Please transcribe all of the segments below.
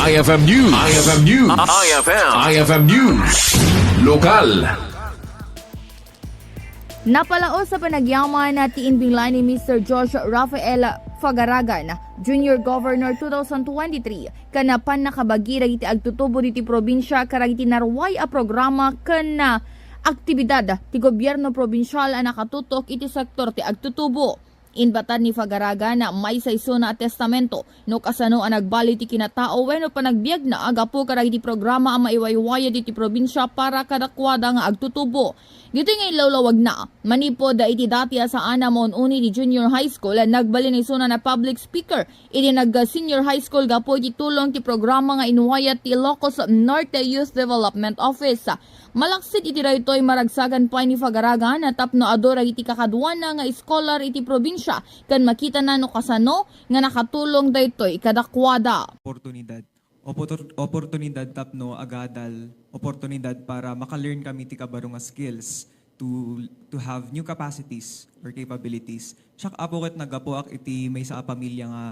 IFM News. IFM News. IFM News. Lokal. Napalaos sa panagyaman na tiinbinglan ni Mr. Josh Rafael Fagaragan, Junior Governor 2023, kanapan nakabagi iti agtutubo diti probinsya karagiti narway a programa kana aktibidad ti Gobierno Probinsial a nakatutok iti sektor ti agtutubo. Inbatan ni Fagaragan na may sayso na testamento no kasano ang nagbali ti kinatao wenno panagbiag na agapo karagiti programa ang maiwaywaya diti probinsya para kadakwada nga agtutubo. Gito nga ilawlawag na manipod iti dati sa Anamon uni di Junior High School nagbali ni suna na public speaker iti nag Senior High School gapo iti tulong ti programa nga inuwaya ti Ilocos Norte Youth Development Office. Malaksid iti daytoy maragsagan pa ni Fagaragan na tapno adora iti kakadwan na nga scholar iti probinsya kan makita na no kasano nga nakatulong daytoy kadakwada. Oportunidad tapno agadal oportunidad para maka-learn kami ti kabaro nga skills to have new capacities or capabilities. Siya apo ket nagapuak iti may sa pamilya nga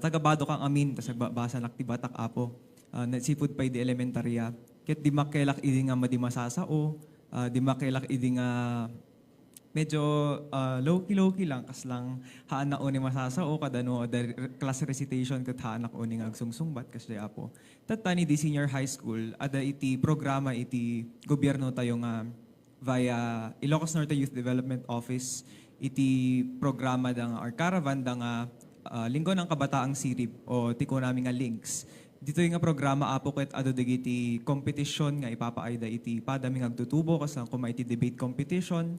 tagabado kang amin tas nagbasa nak ti batak apo sipud pay di elementarya ket di makelak idi nga madimasasao di makelak idi nga medyo low-key lang kas lang haan na uni masasao kadano class recitation ket haan na uni nga agsungsungbat kas day apo tatani di senior high school ada iti programa iti gobyerno tayo nga via Ilocos Norte Youth Development Office iti programa da nga or caravan da nga linggo ng kabataang sirib o tiko namin nga links. Dito yung nga programa apo ket ado dagiti competition nga ipapaayda iti padaming agtutubo kas lang kuma iti debate competition.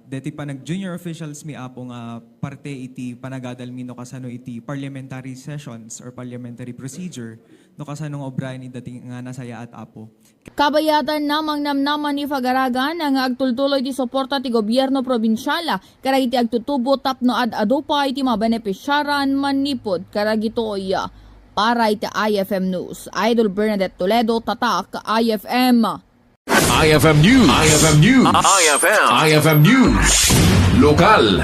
Deti pa nag-junior officials mi apo nga parte iti panagadal mi no kasano iti parliamentary sessions or parliamentary procedure no kasano nga obrayan iti nga nasaya at apo. Kabayatan namang namnaman ni Fagaragan nga agtultuloy ti suporta ti Gobierno Probinsyal karag iti agtutubo tapno ad-ado pa iti mabenepisyaran manipod karag itoy. Para iti IFM News, Idol Bernadette Toledo, Tatak, IFM. IFM News. IFM News. IFM News. Lokal.